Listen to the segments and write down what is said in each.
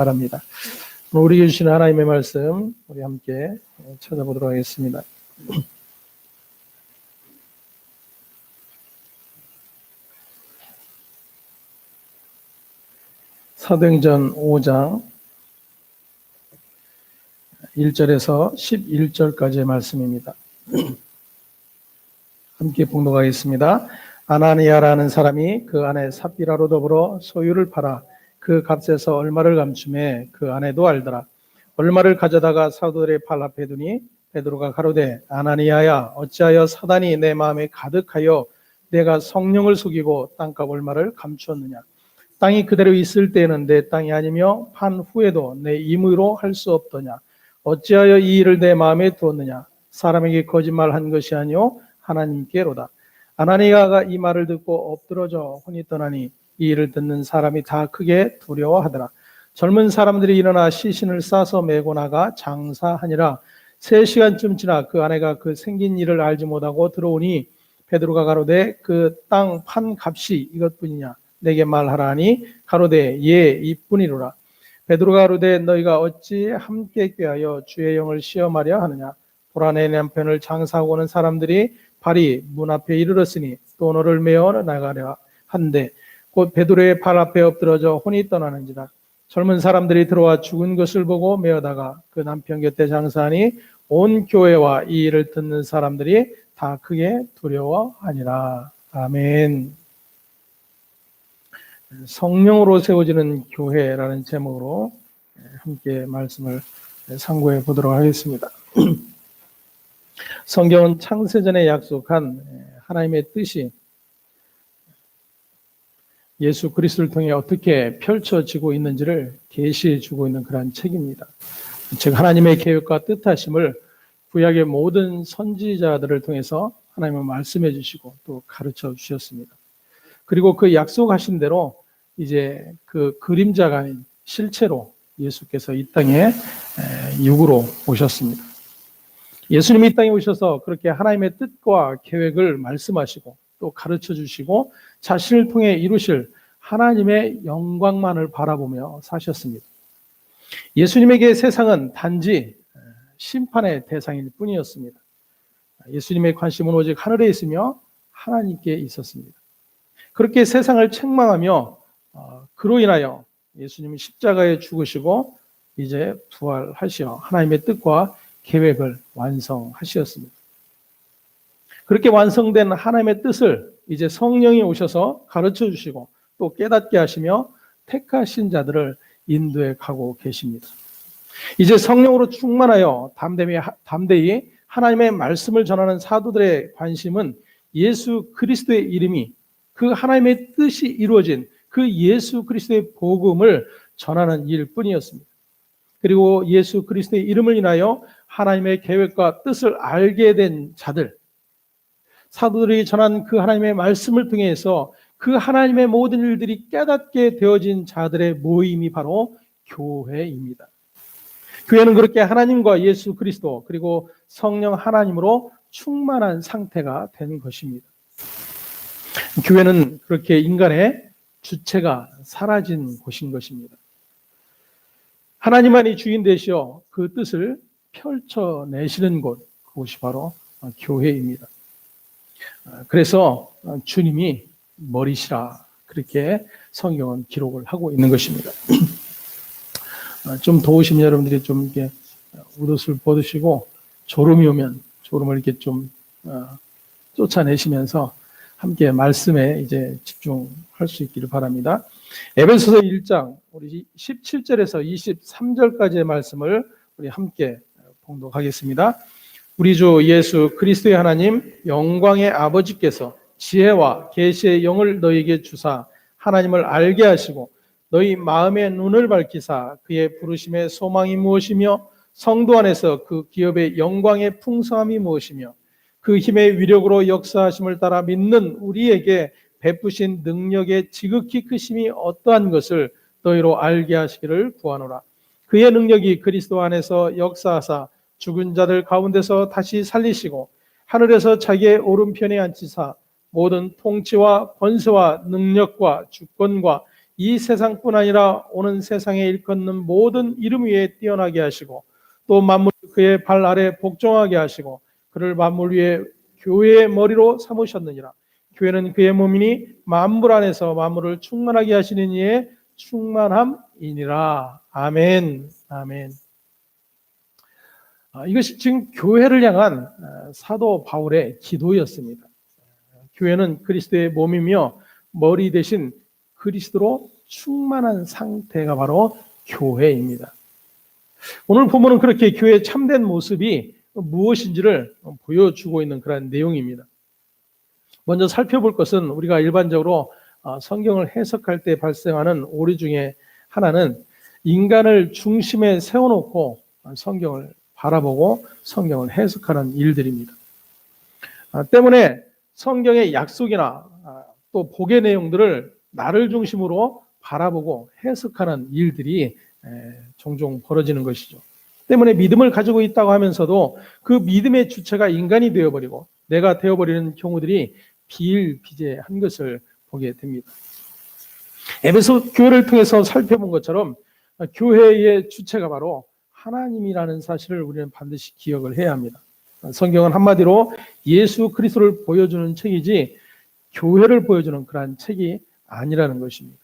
바랍니다. 우리에게 주신 하나님의 말씀 우리 함께 찾아보도록 하겠습니다. 사도행전 5장 1절에서 11절까지의 말씀입니다. 함께 봉독하겠습니다. 아나니아라는 사람이 그 아내 삽비라로 더불어 소유를 팔아 그 값에서 얼마를 감춤해 그 아내도 알더라. 얼마를 가져다가 사도들의 발 앞에 두니 베드로가 가로되 아나니아야 어찌하여 사단이 내 마음에 가득하여 내가 성령을 속이고 땅값 얼마를 감추었느냐. 땅이 그대로 있을 때에는 내 땅이 아니며 판 후에도 내 임의로 할 수 없더냐. 어찌하여 이 일을 내 마음에 두었느냐. 사람에게 거짓말한 것이 아니요 하나님께로다. 아나니아가 이 말을 듣고 엎드러져 혼이 떠나니 이 일을 듣는 사람이 다 크게 두려워하더라. 젊은 사람들이 일어나 시신을 싸서 메고 나가 장사하니라. 3시간쯤 지나 그 아내가 그 생긴 일을 알지 못하고 들어오니 베드로가 가로되 그 땅 판 값이 이것뿐이냐 내게 말하라니 가로되 예 이뿐이로라. 베드로가 가로되 너희가 어찌 함께 꾀하여 주의 영을 시험하려 하느냐. 보라 내 남편을 장사하고 오는 사람들이 발이 문 앞에 이르렀으니 또 너를 메어 나가려 한데 곧 베드로의 발 앞에 엎드러져 혼이 떠나는지라. 젊은 사람들이 들어와 죽은 것을 보고 메어다가 그 남편 곁에 장사하니 온 교회와 이 일을 듣는 사람들이 다 크게 두려워하니라. 아멘. 성령으로 세워지는 교회라는 제목으로 함께 말씀을 상고해 보도록 하겠습니다. 성경은 창세전에 약속한 하나님의 뜻이 예수 그리스도를 통해 어떻게 펼쳐지고 있는지를 계시해 주고 있는 그러한 책입니다. 즉 하나님의 계획과 뜻하심을 구약의 모든 선지자들을 통해서 하나님은 말씀해 주시고 또 가르쳐 주셨습니다. 그리고 그 약속하신 대로 이제 그 그림자가 아닌 실체로 예수께서 이 땅에 육으로 오셨습니다. 예수님이 이 땅에 오셔서 그렇게 하나님의 뜻과 계획을 말씀하시고 또 가르쳐 주시고 자신을 통해 이루실 하나님의 영광만을 바라보며 사셨습니다. 예수님에게 세상은 단지 심판의 대상일 뿐이었습니다. 예수님의 관심은 오직 하늘에 있으며 하나님께 있었습니다. 그렇게 세상을 책망하며 그로 인하여 예수님은 십자가에 죽으시고 이제 부활하시어 하나님의 뜻과 계획을 완성하셨습니다. 그렇게 완성된 하나님의 뜻을 이제 성령이 오셔서 가르쳐 주시고 또 깨닫게 하시며 택하신 자들을 인도해 가고 계십니다. 이제 성령으로 충만하여 담대히 하나님의 말씀을 전하는 사도들의 관심은 예수 그리스도의 이름이 그 하나님의 뜻이 이루어진 그 예수 그리스도의 복음을 전하는 일뿐이었습니다. 그리고 예수 그리스도의 이름을 인하여 하나님의 계획과 뜻을 알게 된 자들, 사도들이 전한 그 하나님의 말씀을 통해서 그 하나님의 모든 일들이 깨닫게 되어진 자들의 모임이 바로 교회입니다. 교회는 그렇게 하나님과 예수 그리스도 그리고 성령 하나님으로 충만한 상태가 된 것입니다. 교회는 그렇게 인간의 주체가 사라진 곳인 것입니다. 하나님만이 주인 되시어 그 뜻을 펼쳐내시는 곳, 그것이 바로 교회입니다. 그래서 주님이 머리시라 그렇게 성경은 기록을 하고 있는 것입니다. 좀 더우시면 여러분들이 좀 이렇게 옷을 벗으시고 졸음이 오면 졸음을 이렇게 좀 쫓아내시면서 함께 말씀에 이제 집중할 수 있기를 바랍니다. 에베소서 1장 우리 17절에서 23절까지의 말씀을 우리 함께 봉독하겠습니다. 우리 주 예수 그리스도의 하나님 영광의 아버지께서 지혜와 계시의 영을 너희에게 주사 하나님을 알게 하시고 너희 마음의 눈을 밝히사 그의 부르심의 소망이 무엇이며 성도 안에서 그 기업의 영광의 풍성함이 무엇이며 그 힘의 위력으로 역사하심을 따라 믿는 우리에게 베푸신 능력의 지극히 크심이 어떠한 것을 너희로 알게 하시기를 구하노라. 그의 능력이 그리스도 안에서 역사하사 죽은 자들 가운데서 다시 살리시고 하늘에서 자기의 오른편에 앉히사 모든 통치와 권세와 능력과 주권과 이 세상뿐 아니라 오는 세상에 일컫는 모든 이름 위에 뛰어나게 하시고 또 만물 그의 발 아래 복종하게 하시고 그를 만물 위에 교회의 머리로 삼으셨느니라. 교회는 그의 몸이니 만물 안에서 만물을 충만하게 하시는 이의 충만함이니라. 아멘. 아멘. 이것이 지금 교회를 향한 사도 바울의 기도였습니다. 교회는 그리스도의 몸이며 머리 대신 그리스도로 충만한 상태가 바로 교회입니다. 오늘 본문은 그렇게 교회의 참된 모습이 무엇인지를 보여주고 있는 그런 내용입니다. 먼저 살펴볼 것은 우리가 일반적으로 성경을 해석할 때 발생하는 오류 중에 하나는 인간을 중심에 세워놓고 성경을 바라보고 성경을 해석하는 일들입니다. 때문에 성경의 약속이나 또 복의 내용들을 나를 중심으로 바라보고 해석하는 일들이 종종 벌어지는 것이죠. 때문에 믿음을 가지고 있다고 하면서도 그 믿음의 주체가 인간이 되어버리고 내가 되어버리는 경우들이 비일비재한 것을 보게 됩니다. 에베소 교회를 통해서 살펴본 것처럼 교회의 주체가 바로 하나님이라는 사실을 우리는 반드시 기억을 해야 합니다. 성경은 한마디로 예수 그리스도를 보여주는 책이지 교회를 보여주는 그러한 책이 아니라는 것입니다.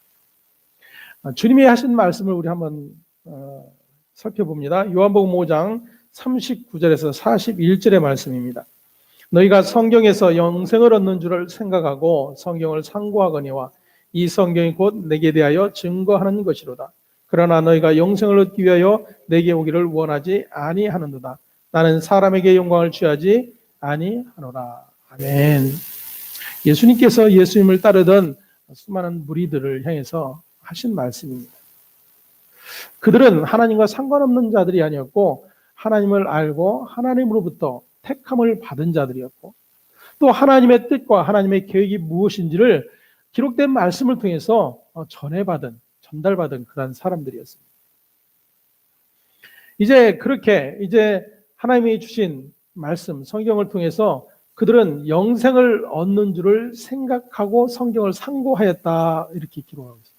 주님이 하신 말씀을 우리 한번 살펴봅니다. 요한복음 5장 39절에서 41절의 말씀입니다. 너희가 성경에서 영생을 얻는 줄을 생각하고 성경을 상고하거니와 이 성경이 곧 내게 대하여 증거하는 것이로다. 그러나 너희가 영생을 얻기 위하여 내게 오기를 원하지 아니하는도다. 나는 사람에게 영광을 취하지 아니하노라. 아멘. 예수님께서 예수님을 따르던 수많은 무리들을 향해서 하신 말씀입니다. 그들은 하나님과 상관없는 자들이 아니었고 하나님을 알고 하나님으로부터 택함을 받은 자들이었고 또 하나님의 뜻과 하나님의 계획이 무엇인지를 기록된 말씀을 통해서 전달받은 그런 사람들이었습니다. 이제 하나님이 주신 말씀, 성경을 통해서 그들은 영생을 얻는 줄을 생각하고 성경을 상고하였다 이렇게 기록하고 있습니다.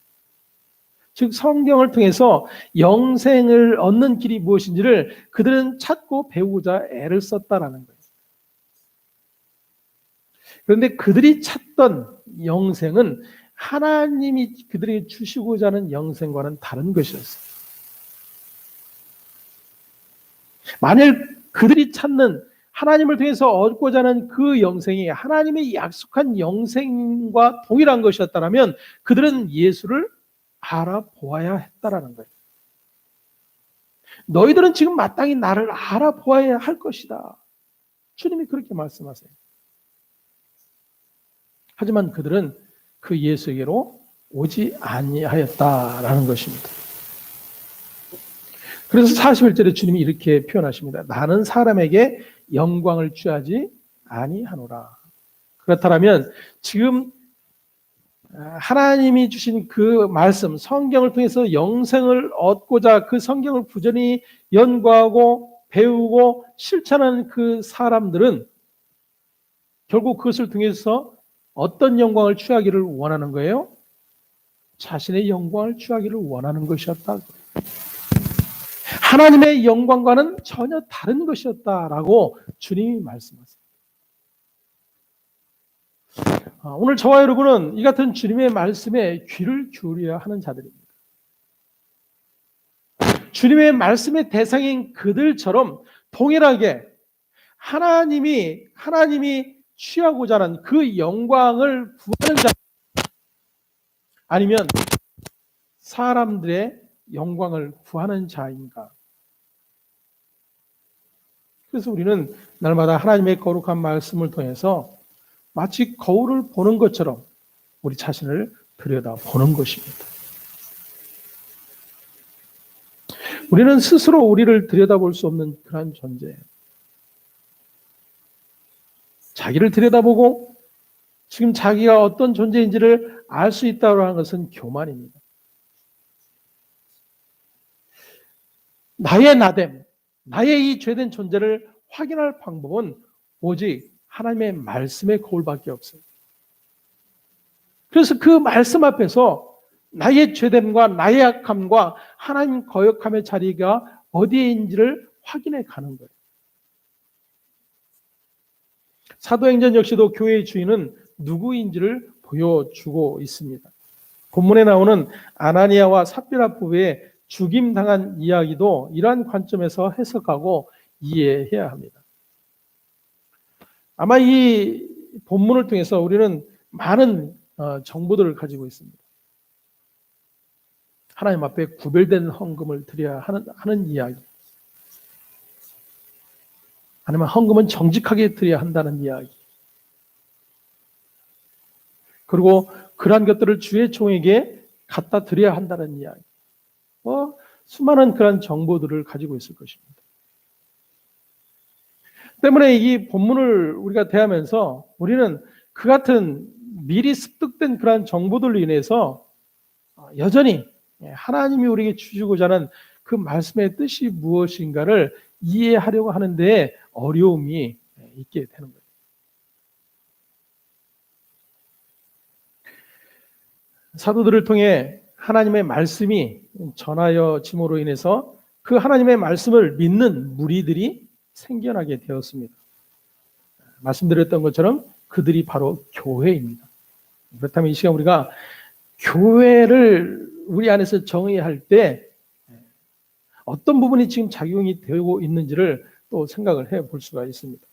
즉 성경을 통해서 영생을 얻는 길이 무엇인지를 그들은 찾고 배우고자 애를 썼다라는 거예요. 그런데 그들이 찾던 영생은 하나님이 그들에게 주시고자 하는 영생과는 다른 것이었어요. 만일 그들이 찾는 하나님을 통해서 얻고자 하는 그 영생이 하나님의 약속한 영생과 동일한 것이었다면 그들은 예수를 알아보아야 했다라는 거예요. 너희들은 지금 마땅히 나를 알아보아야 할 것이다. 주님이 그렇게 말씀하세요. 하지만 그들은 그 예수에게로 오지 아니하였다라는 것입니다. 그래서 41절에 주님이 이렇게 표현하십니다. 나는 사람에게 영광을 취하지 아니하노라. 그렇다면 지금 하나님이 주신 그 말씀, 성경을 통해서 영생을 얻고자 그 성경을 부전히 연구하고 배우고 실천하는 그 사람들은 결국 그것을 통해서 어떤 영광을 취하기를 원하는 거예요? 자신의 영광을 취하기를 원하는 것이었다. 하나님의 영광과는 전혀 다른 것이었다라고 주님이 말씀하세요. 오늘 저와 여러분은 이 같은 주님의 말씀에 귀를 기울여야 하는 자들입니다. 주님의 말씀의 대상인 그들처럼 동일하게 하나님이 취하고자 하는 그 영광을 구하는 자 아니면 사람들의 영광을 구하는 자인가? 그래서 우리는 날마다 하나님의 거룩한 말씀을 통해서 마치 거울을 보는 것처럼 우리 자신을 들여다보는 것입니다. 우리는 스스로 우리를 들여다볼 수 없는 그런 존재예요. 자기를 들여다보고 지금 자기가 어떤 존재인지를 알 수 있다고 하는 것은 교만입니다. 나의 나됨, 나의 이 죄된 존재를 확인할 방법은 오직 하나님의 말씀의 거울밖에 없어요. 그래서 그 말씀 앞에서 나의 죄됨과 나의 약함과 하나님 거역함의 자리가 어디에 있는지를 확인해 가는 거예요. 사도행전 역시도 교회의 주인은 누구인지를 보여주고 있습니다. 본문에 나오는 아나니아와 삽비라 부부의 죽임당한 이야기도 이러한 관점에서 해석하고 이해해야 합니다. 아마 이 본문을 통해서 우리는 많은 정보들을 가지고 있습니다. 하나님 앞에 구별된 헌금을 드려야 하는 이야기. 아니면 헌금은 정직하게 드려야 한다는 이야기. 그리고 그러한 것들을 주의 종에게 갖다 드려야 한다는 이야기. 수많은 그런 정보들을 가지고 있을 것입니다. 때문에 이 본문을 우리가 대하면서 우리는 그 같은 미리 습득된 그러한 정보들로 인해서 여전히 하나님이 우리에게 주시고자 하는 그 말씀의 뜻이 무엇인가를 이해하려고 하는데 어려움이 있게 되는 거예요. 사도들을 통해 하나님의 말씀이 전하여짐으로 인해서 그 하나님의 말씀을 믿는 무리들이 생겨나게 되었습니다. 말씀드렸던 것처럼 그들이 바로 교회입니다. 그렇다면 이 시간 우리가 교회를 우리 안에서 정의할 때 어떤 부분이 지금 작용이 되고 있는지를 또 생각을 해볼 수가 있습니다.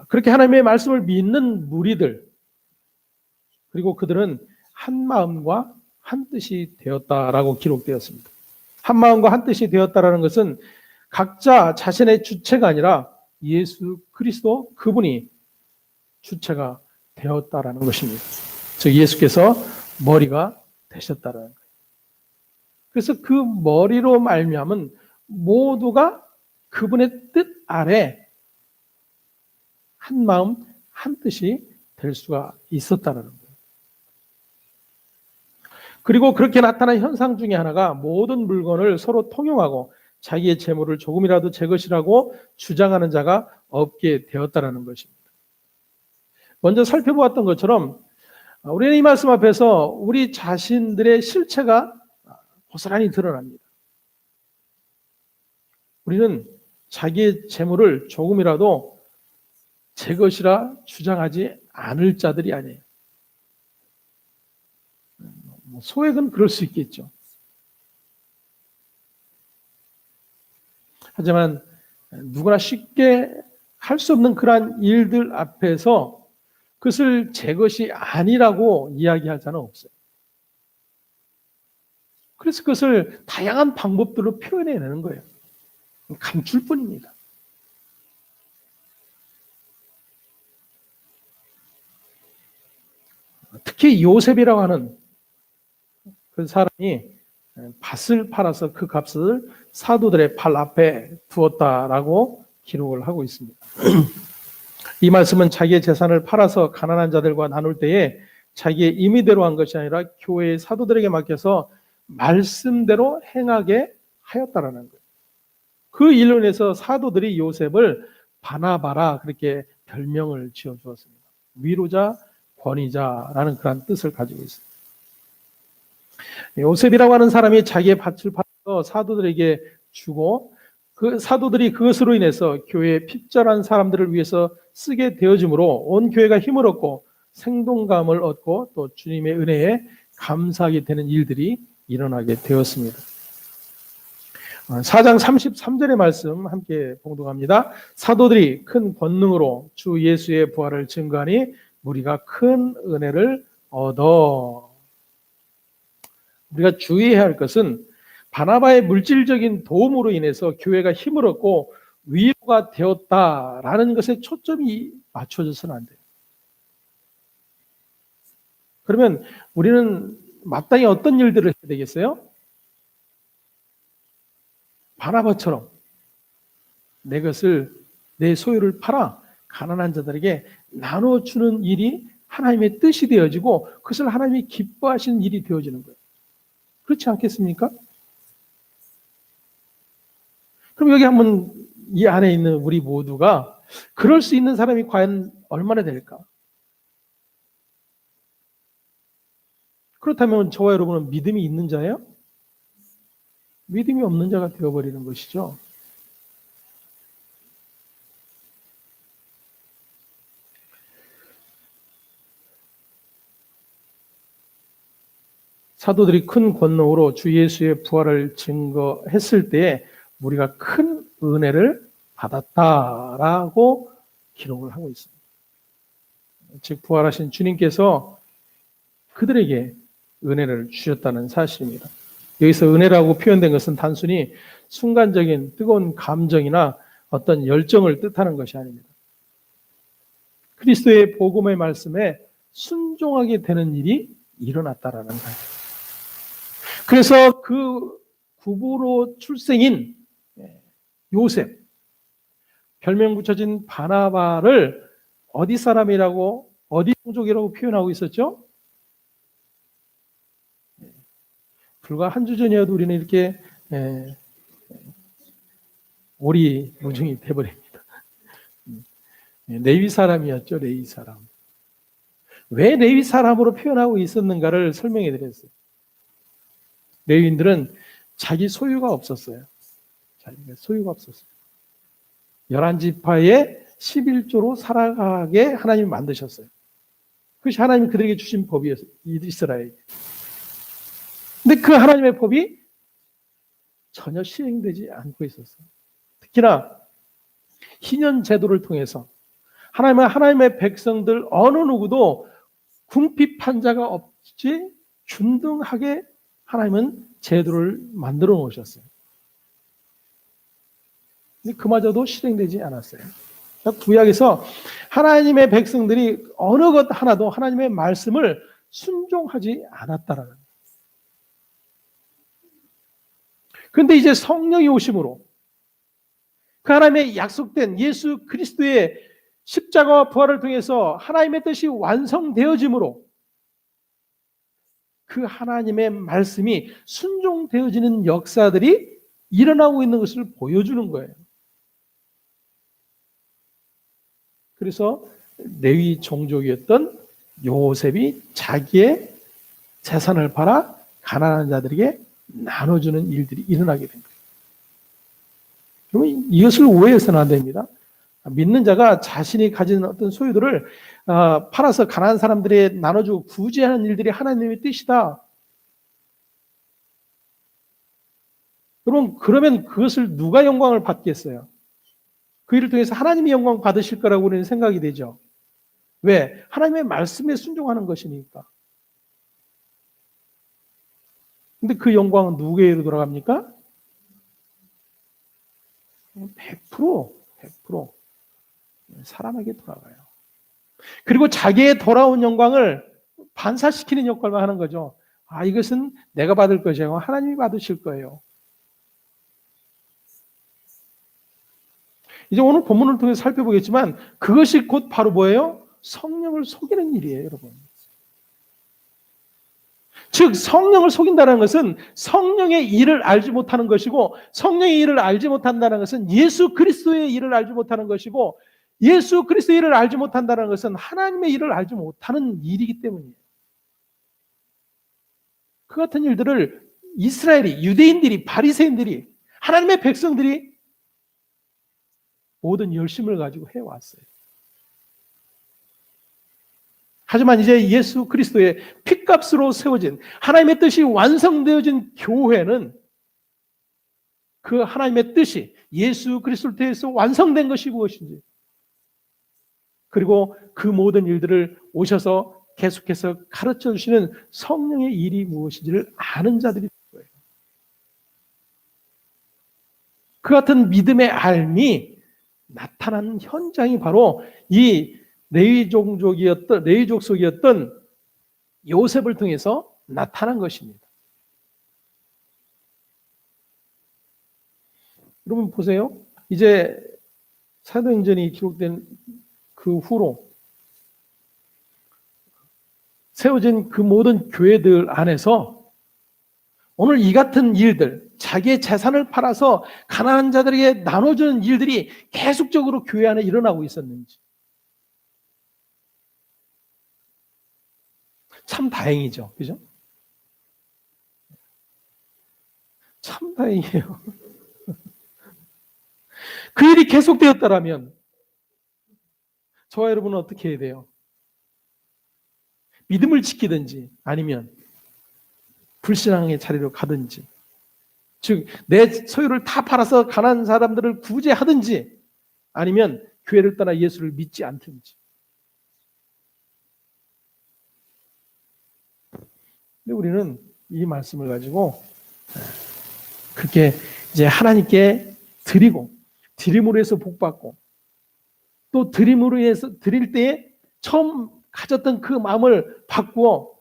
그렇게 하나님의 말씀을 믿는 무리들, 그리고 그들은 한 마음과 한 뜻이 되었다라고 기록되었습니다. 한 마음과 한 뜻이 되었다라는 것은 각자 자신의 주체가 아니라 예수 그리스도 그분이 주체가 되었다라는 것입니다. 즉 예수께서 머리가 되셨다라는 거예요. 그래서 그 머리로 말미암은 모두가 그분의 뜻 아래 한 마음 한 뜻이 될 수가 있었다라는 거예요. 그리고 그렇게 나타난 현상 중에 하나가 모든 물건을 서로 통용하고 자기의 재물을 조금이라도 제 것이라고 주장하는 자가 없게 되었다는 것입니다. 먼저 살펴보았던 것처럼 우리는 이 말씀 앞에서 우리 자신들의 실체가 고스란히 드러납니다. 우리는 자기의 재물을 조금이라도 제 것이라 주장하지 않을 자들이 아니에요. 소액은 그럴 수 있겠죠. 하지만 누구나 쉽게 할 수 없는 그러한 일들 앞에서 그것을 제 것이 아니라고 이야기할 자는 없어요. 그래서 그것을 다양한 방법들로 표현해내는 거예요. 감출 뿐입니다. 특히 요셉이라고 하는 그 사람이 밭을 팔아서 그 값을 사도들의 발 앞에 두었다라고 기록을 하고 있습니다. 이 말씀은 자기의 재산을 팔아서 가난한 자들과 나눌 때에 자기의 임의대로 한 것이 아니라 교회의 사도들에게 맡겨서 말씀대로 행하게 하였다라는 거예요. 그 일로 인해서 사도들이 요셉을 바나바라 그렇게 별명을 지어주었습니다. 위로자, 권위자라는 그런 뜻을 가지고 있습니다. 요셉이라고 하는 사람이 자기의 밭을 팔아서 사도들에게 주고 그 사도들이 그것으로 인해서 교회의 핍절한 사람들을 위해서 쓰게 되어짐으로 온 교회가 힘을 얻고 생동감을 얻고 또 주님의 은혜에 감사하게 되는 일들이 일어나게 되었습니다. 4장 33절의 말씀 함께 봉독합니다. 사도들이 큰 권능으로 주 예수의 부활을 증거하니 무리가 큰 은혜를 얻어. 우리가 주의해야 할 것은 바나바의 물질적인 도움으로 인해서 교회가 힘을 얻고 위로가 되었다라는 것에 초점이 맞춰져서는 안 돼요. 그러면 우리는 마땅히 어떤 일들을 해야 되겠어요? 바나바처럼 내 것을, 내 소유를 팔아 가난한 자들에게 나눠주는 일이 하나님의 뜻이 되어지고 그것을 하나님이 기뻐하시는 일이 되어지는 거예요. 그렇지 않겠습니까? 그럼 여기 한번 이 안에 있는 우리 모두가 그럴 수 있는 사람이 과연 얼마나 될까? 그렇다면 저와 여러분은 믿음이 있는 자예요? 믿음이 없는 자가 되어버리는 것이죠. 사도들이 큰 권능으로 주 예수의 부활을 증거했을 때에 우리가 큰 은혜를 받았다라고 기록을 하고 있습니다. 즉 부활하신 주님께서 그들에게 은혜를 주셨다는 사실입니다. 여기서 은혜라고 표현된 것은 단순히 순간적인 뜨거운 감정이나 어떤 열정을 뜻하는 것이 아닙니다. 그리스도의 복음의 말씀에 순종하게 되는 일이 일어났다라는 거예요. 그래서 그 구부로 출생인 요셉, 별명 붙여진 바나바를 어디 사람이라고, 어디 종족이라고 표현하고 있었죠? 불과 한 주 전이어도 우리는 이렇게 오리무중이 돼버립니다. 레위 사람이었죠, 레위 사람. 왜 레위 사람으로 표현하고 있었는가를 설명해 드렸어요. 레위인들은 자기 소유가 없었어요. 자기가 소유가 없었어요. 11지파의 11조로 살아가게 하나님이 만드셨어요. 그것이 하나님이 그들에게 주신 법이었어요. 이스라엘. 근데 그 하나님의 법이 전혀 시행되지 않고 있었어요. 특히나 희년 제도를 통해서 하나님의 백성들 어느 누구도 궁핍한 자가 없이 균등하게 하나님은 제도를 만들어 놓으셨어요. 근데 그마저도 실행되지 않았어요. 구약에서 하나님의 백성들이 어느 것 하나도 하나님의 말씀을 순종하지 않았다라는 거예요. 그런데 이제 성령이 오심으로 그 하나님의 약속된 예수 그리스도의 십자가와 부활을 통해서 하나님의 뜻이 완성되어짐으로 그 하나님의 말씀이 순종되어지는 역사들이 일어나고 있는 것을 보여주는 거예요. 그래서 레위 종족이었던 요셉이 자기의 재산을 팔아 가난한 자들에게 나눠주는 일들이 일어나게 된 거예요. 그러면 이것을 오해해서는 안 됩니다. 믿는 자가 자신이 가진 어떤 소유들을 팔아서 가난한 사람들에게 나눠주고 구제하는 일들이 하나님의 뜻이다. 그러면 그것을 누가 영광을 받겠어요? 그 일을 통해서 하나님이 영광 받으실 거라고 우리는 생각이 되죠. 왜? 하나님의 말씀에 순종하는 것이니까. 근데 그 영광은 누구에게로 돌아갑니까? 100% 사람에게 돌아가요. 그리고 자기의 돌아온 영광을 반사시키는 역할만 하는 거죠. 이것은 내가 받을 것이고 하나님이 받으실 거예요. 이제 오늘 본문을 통해서 살펴보겠지만 그것이 곧 바로 뭐예요? 성령을 속이는 일이에요, 여러분. 즉 성령을 속인다는 것은 성령의 일을 알지 못하는 것이고, 성령의 일을 알지 못한다는 것은 예수 그리스도의 일을 알지 못하는 것이고, 예수 그리스도의 일을 알지 못한다는 것은 하나님의 일을 알지 못하는 일이기 때문이에요. 그 같은 일들을 이스라엘이, 유대인들이, 바리새인들이, 하나님의 백성들이 모든 열심을 가지고 해왔어요. 하지만 이제 예수 그리스도의 핏값으로 세워진 하나님의 뜻이 완성되어진 교회는 그 하나님의 뜻이 예수 그리스도를 통해서 완성된 것이 무엇인지, 그리고 그 모든 일들을 오셔서 계속해서 가르쳐 주시는 성령의 일이 무엇인지를 아는 자들이 거예요. 그 같은 믿음의 알미 나타난 현장이 바로 이 레위 족속이었던 요셉을 통해서 나타난 것입니다. 여러분 보세요. 이제 사도행전이 기록된 그 후로 세워진 그 모든 교회들 안에서 오늘 이 같은 일들, 자기의 재산을 팔아서 가난한 자들에게 나눠주는 일들이 계속적으로 교회 안에 일어나고 있었는지, 참 다행이죠. 그죠? 참 다행이에요. 그 일이 계속되었다라면 저와 여러분은 어떻게 해야 돼요? 믿음을 지키든지 아니면 불신앙의 자리로 가든지, 즉 내 소유를 다 팔아서 가난한 사람들을 구제하든지 아니면 교회를 떠나 예수를 믿지 않든지. 근데 우리는 이 말씀을 가지고 그렇게 이제 하나님께 드리고 드림으로 해서 복받고 또 드림으로 해서 드릴 때에 처음 가졌던 그 마음을 바꾸어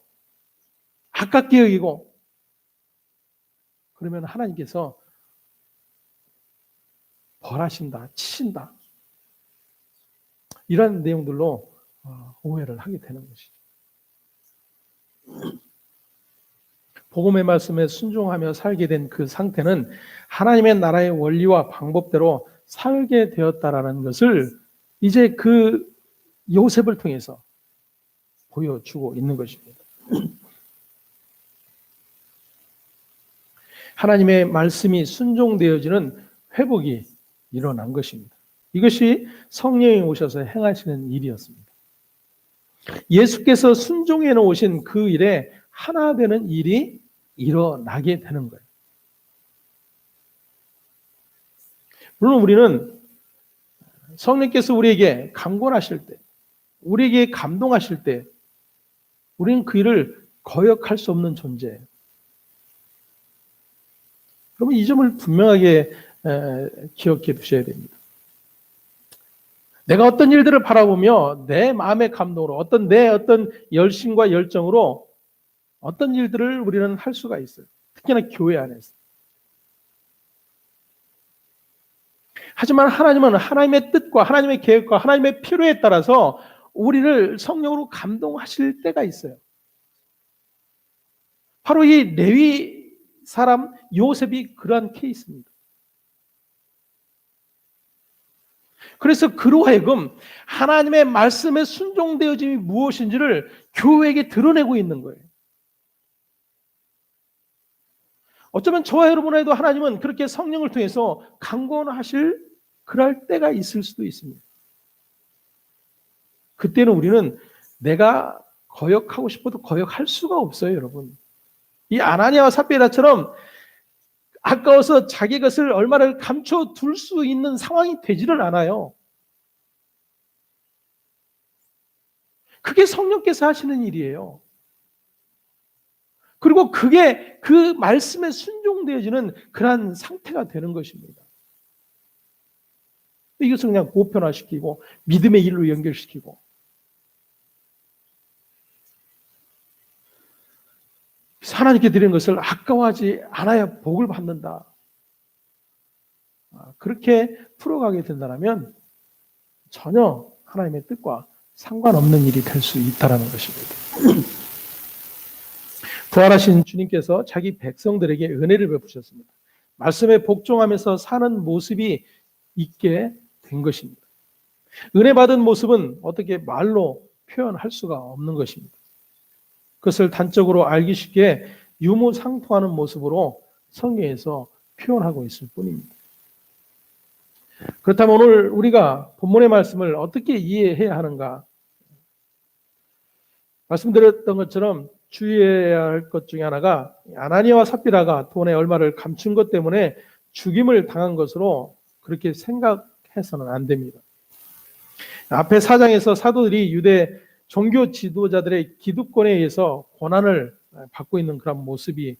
아깝게 여기고 그러면 하나님께서 벌하신다, 치신다. 이런 내용들로 오해를 하게 되는 것이죠. 복음의 말씀에 순종하며 살게 된 그 상태는 하나님의 나라의 원리와 방법대로 살게 되었다라는 것을 이제 그 요셉을 통해서 보여주고 있는 것입니다. 하나님의 말씀이 순종되어지는 회복이 일어난 것입니다. 이것이 성령이 오셔서 행하시는 일이었습니다. 예수께서 순종해 놓으신 그 일에 하나 되는 일이 일어나게 되는 거예요. 물론 우리는 성령께서 우리에게 강권하실 때, 우리에게 감동하실 때 우리는 그 일을 거역할 수 없는 존재예요. 그러면 이 점을 분명하게 기억해 두셔야 됩니다. 내가 어떤 일들을 바라보며 내 마음의 감동으로 내 어떤 열심과 열정으로 어떤 일들을 우리는 할 수가 있어요. 특히나 교회 안에서. 하지만 하나님은 하나님의 뜻과 하나님의 계획과 하나님의 필요에 따라서 우리를 성령으로 감동하실 때가 있어요. 바로 이 레위 사람 요셉이 그러한 케이스입니다. 그래서 그로 하여금 하나님의 말씀에 순종되어짐이 무엇인지를 교회에게 드러내고 있는 거예요. 어쩌면 저와 여러분에도 하나님은 그렇게 성령을 통해서 강권하실 그럴 때가 있을 수도 있습니다. 그때는 우리는 내가 거역하고 싶어도 거역할 수가 없어요, 여러분. 이 아나니아와 삽비라처럼 아까워서 자기 것을 얼마를 감춰둘 수 있는 상황이 되지를 않아요. 그게 성령께서 하시는 일이에요. 그리고 그게 그 말씀에 순종되어지는 그러한 상태가 되는 것입니다. 이것을 그냥 보편화시키고 믿음의 일로 연결시키고 하나님께 드리는 것을 아까워하지 않아야 복을 받는다. 그렇게 풀어가게 된다면 전혀 하나님의 뜻과 상관없는 일이 될 수 있다는 것입니다. 부활하신 주님께서 자기 백성들에게 은혜를 베푸셨습니다. 말씀에 복종하면서 사는 모습이 있게 된 것입니다. 은혜 받은 모습은 어떻게 말로 표현할 수가 없는 것입니다. 그것을 단적으로 알기 쉽게 유무상통하는 모습으로 성경에서 표현하고 있을 뿐입니다. 그렇다면 오늘 우리가 본문의 말씀을 어떻게 이해해야 하는가? 말씀드렸던 것처럼 주의해야 할 것 중에 하나가 아나니아와 삽비라가 돈의 얼마를 감춘 것 때문에 죽임을 당한 것으로 그렇게 생각해서는 안 됩니다. 앞에 4장에서 사도들이 유대 종교 지도자들의 기득권에 의해서 고난을 받고 있는 그런 모습이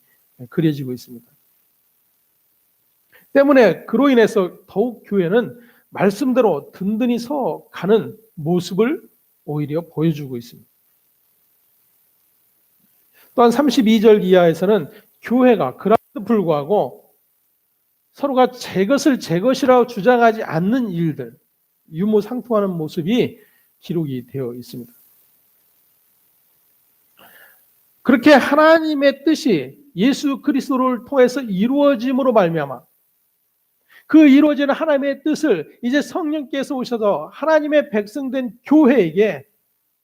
그려지고 있습니다. 때문에 그로 인해서 더욱 교회는 말씀대로 든든히 서 가는 모습을 오히려 보여주고 있습니다. 또한 32절 이하에서는 교회가 그럼에도 불구하고 서로가 제 것을 제 것이라고 주장하지 않는 일들, 유무상통하는 모습이 기록이 되어 있습니다. 그렇게 하나님의 뜻이 예수 그리스도를 통해서 이루어짐으로 말미암아 그 이루어지는 하나님의 뜻을 이제 성령께서 오셔서 하나님의 백성된 교회에게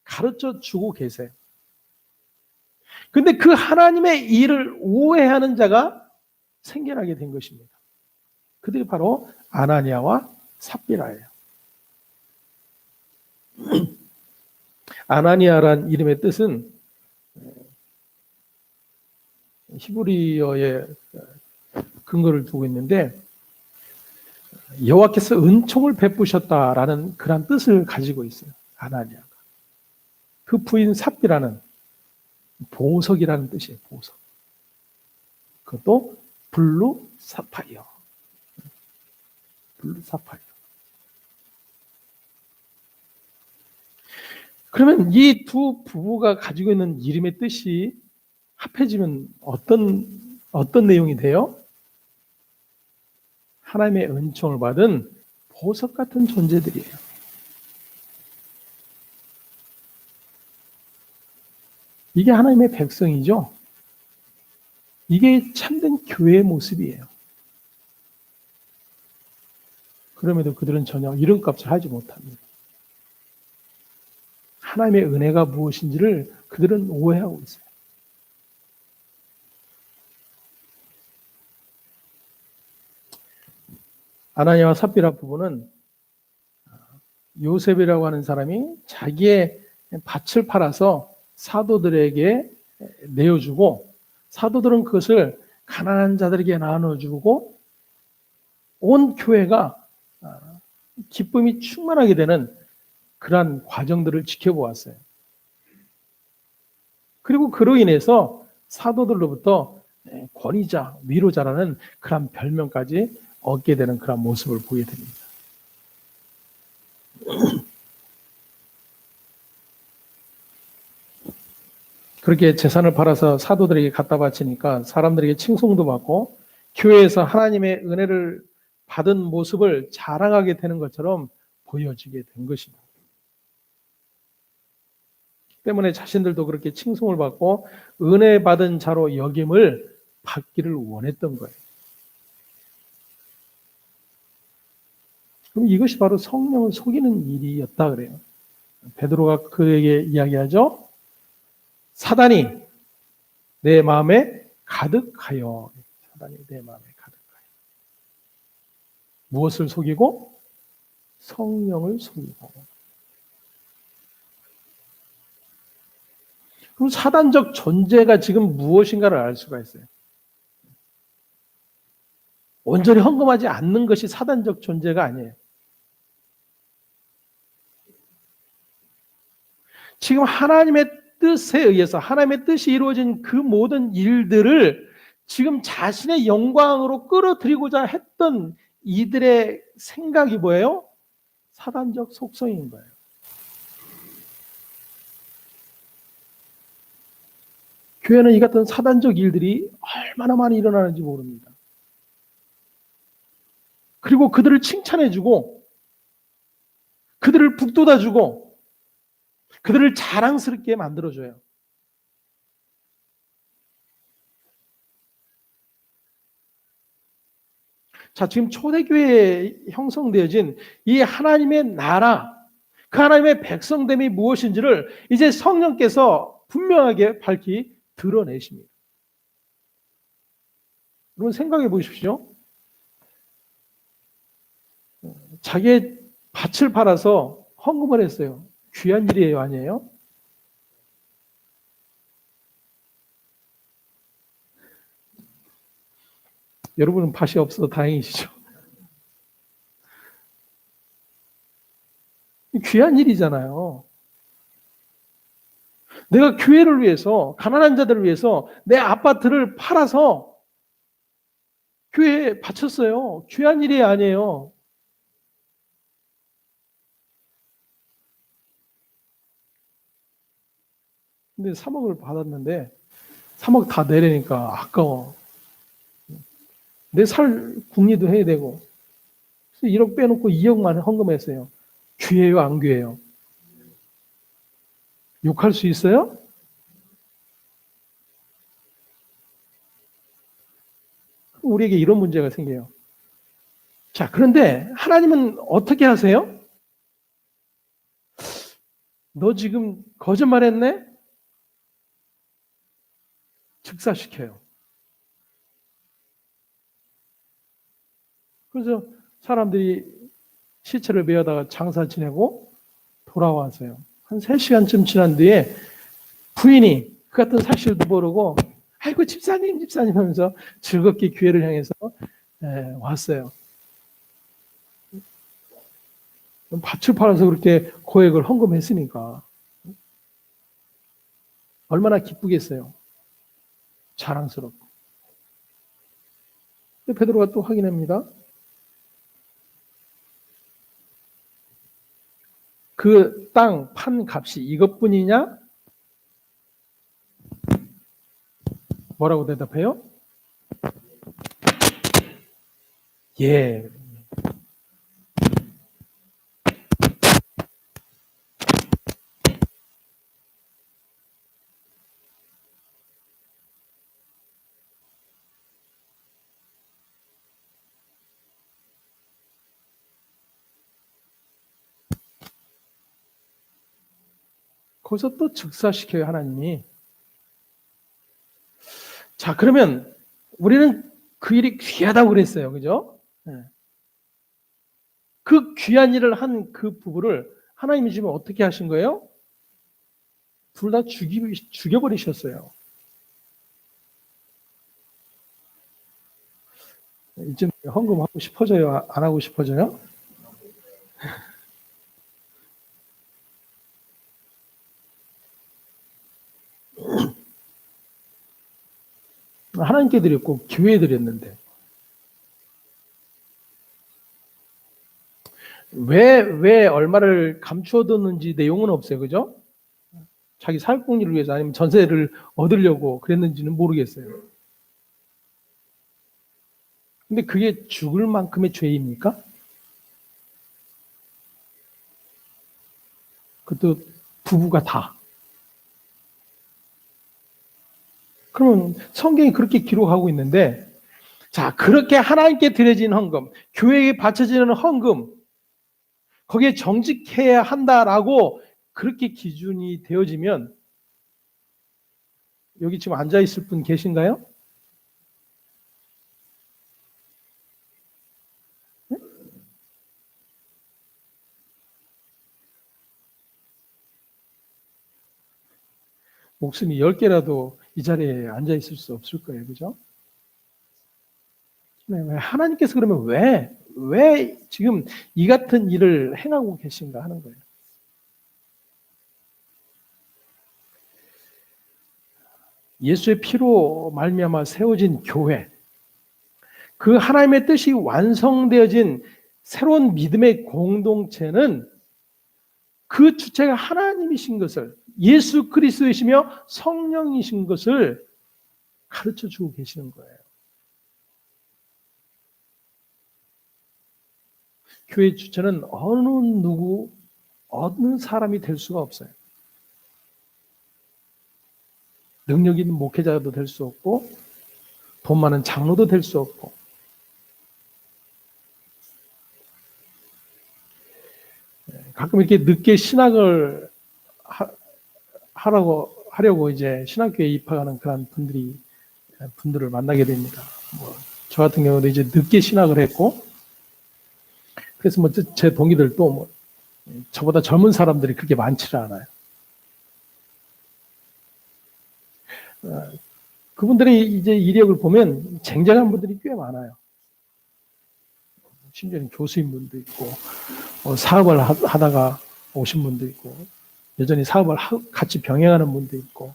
가르쳐 주고 계세요. 근데 그 하나님의 일을 오해하는 자가 생겨나게 된 것입니다. 그들이 바로 아나니아와 삽비라예요. 아나니아란 이름의 뜻은 히브리어의 근거를 두고 있는데 여호와께서 은총을 베푸셨다라는 그런 뜻을 가지고 있어요. 아나니아가. 그 부인 삽비라는 보석이라는 뜻이에요. 보석. 그것도 블루 사파이어. 블루 사파이어. 그러면 이 두 부부가 가지고 있는 이름의 뜻이 합해지면 어떤 내용이 돼요? 하나님의 은총을 받은 보석 같은 존재들이에요. 이게 하나님의 백성이죠. 이게 참된 교회의 모습이에요. 그럼에도 그들은 전혀 이름값을 하지 못합니다. 하나님의 은혜가 무엇인지를 그들은 오해하고 있어요. 아나니아와 삽비라 부부는 요셉이라고 하는 사람이 자기의 밭을 팔아서 사도들에게 내어주고 사도들은 그것을 가난한 자들에게 나눠주고 온 교회가 기쁨이 충만하게 되는 그러한 과정들을 지켜보았어요. 그리고 그로 인해서 사도들로부터 권위자, 위로자라는 그런 별명까지 얻게 되는 그런 모습을 보게 됩니다. 그렇게 재산을 팔아서 사도들에게 갖다 바치니까 사람들에게 칭송도 받고 교회에서 하나님의 은혜를 받은 모습을 자랑하게 되는 것처럼 보여지게 된 것입니다. 때문에 자신들도 그렇게 칭송을 받고 은혜 받은 자로 여김을 받기를 원했던 거예요. 그럼 이것이 바로 성령을 속이는 일이었다 그래요. 베드로가 그에게 이야기하죠. 사단이 내 마음에 가득하여. 사단이 내 마음에 가득하여. 무엇을 속이고? 성령을 속이고. 그럼 사단적 존재가 지금 무엇인가를 알 수가 있어요. 온전히 헌금하지 않는 것이 사단적 존재가 아니에요. 지금 하나님의 뜻에 의해서 하나님의 뜻이 이루어진 그 모든 일들을 지금 자신의 영광으로 끌어들이고자 했던 이들의 생각이 뭐예요? 사단적 속성인 거예요. 교회는 이 같은 사단적 일들이 얼마나 많이 일어나는지 모릅니다. 그리고 그들을 칭찬해주고 그들을 북돋아주고 그들을 자랑스럽게 만들어줘요. 자, 지금 초대교회에 형성되어진 이 하나님의 나라, 그 하나님의 백성됨이 무엇인지를 이제 성령께서 분명하게 밝히 드러내십니다. 여러분 생각해 보십시오. 자기의 밭을 팔아서 헌금을 했어요. 귀한 일이에요, 아니에요? 여러분은 밭이 없어서 다행이시죠. 귀한 일이잖아요. 내가 교회를 위해서, 가난한 자들을 위해서 내 아파트를 팔아서 교회에 바쳤어요. 귀한 일이 아니에요. 근데 3억을 받았는데 3억 다 내려니까 아까워. 내 살 궁리도 해야 되고. 그래서 1억 빼놓고 2억만 헌금했어요. 귀해요, 안 귀해요? 욕할 수 있어요? 우리에게 이런 문제가 생겨요. 자, 그런데 하나님은 어떻게 하세요? 너 지금 거짓말했네? 즉사시켜요. 그래서 사람들이 시체를 메어다가 장사 지내고 돌아와서요. 한 3시간쯤 지난 뒤에 부인이 그 같은 사실도 모르고 아이고 집사님 하면서 즐겁게 교회를 향해서 왔어요. 밭을 팔아서 그렇게 고액을 헌금했으니까 얼마나 기쁘겠어요. 자랑스럽고. 베드로가 또 확인합니다. 그 땅 판 값이 이것뿐이냐? 뭐라고 대답해요? 예. 거기서 또 즉사시켜요, 하나님이. 자, 그러면 우리는 그 일이 귀하다고 그랬어요. 그죠? 네. 그 귀한 일을 한 그 부부를 하나님이 지금 어떻게 하신 거예요? 둘 다 죽여버리셨어요. 이쯤 헌금하고 싶어져요? 안 하고 싶어져요? 하나님께 드렸고 교회에 드렸는데 왜 얼마를 감추어뒀는지 내용은 없어요. 그죠? 자기 사역공리를 위해서 아니면 전세를 얻으려고 그랬는지는 모르겠어요. 근데 그게 죽을 만큼의 죄입니까? 그것도 부부가 다. 그러면 성경이 그렇게 기록하고 있는데, 자, 그렇게 하나님께 드려진 헌금, 교회에 바쳐지는 헌금, 거기에 정직해야 한다라고 그렇게 기준이 되어지면, 여기 지금 앉아있을 분 계신가요? 네? 목숨이 10개라도 이 자리에 앉아있을 수 없을 거예요. 그죠? 하나님께서 그러면 왜 지금 이 같은 일을 행하고 계신가 하는 거예요. 예수의 피로 말미암아 세워진 교회, 그 하나님의 뜻이 완성되어진 새로운 믿음의 공동체는 그 주체가 하나님이신 것을, 예수 그리스도이시며 성령이신 것을 가르쳐 주고 계시는 거예요. 교회 주체는 어느 사람이 될 수가 없어요. 능력 있는 목회자도 될 수 없고 돈 많은 장로도 될 수 없고, 가끔 이렇게 늦게 신학을 하려고 이제 신학교에 입학하는 그런 분들을 만나게 됩니다. 저 같은 경우도 이제 늦게 신학을 했고, 그래서 제 동기들도 저보다 젊은 사람들이 그렇게 많지는 않아요. 그분들의 이제 이력을 보면 쟁쟁한 분들이 꽤 많아요. 심지어는 교수인분도 있고, 사업을 하다가 오신 분도 있고, 여전히 사업을 같이 병행하는 분도 있고,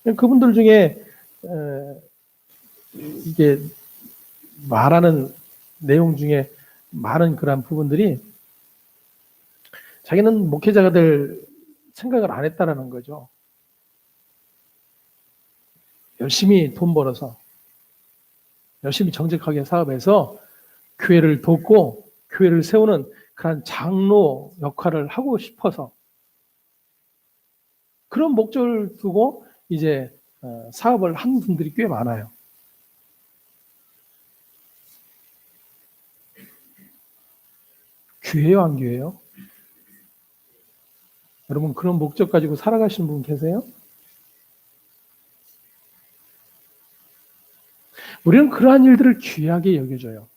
그분들 중에 이게 말하는 내용 중에 많은 그런 부분들이 자기는 목회자가 될 생각을 안 했다라는 거죠. 열심히 돈 벌어서 열심히 정직하게 사업해서 교회를 돕고 교회를 세우는 그런 장로 역할을 하고 싶어서 그런 목적을 두고 이제 사업을 한 분들이 꽤 많아요. 교회요, 안 교회요? 여러분 그런 목적 가지고 살아가시는 분 계세요? 우리는 그러한 일들을 귀하게 여겨줘요.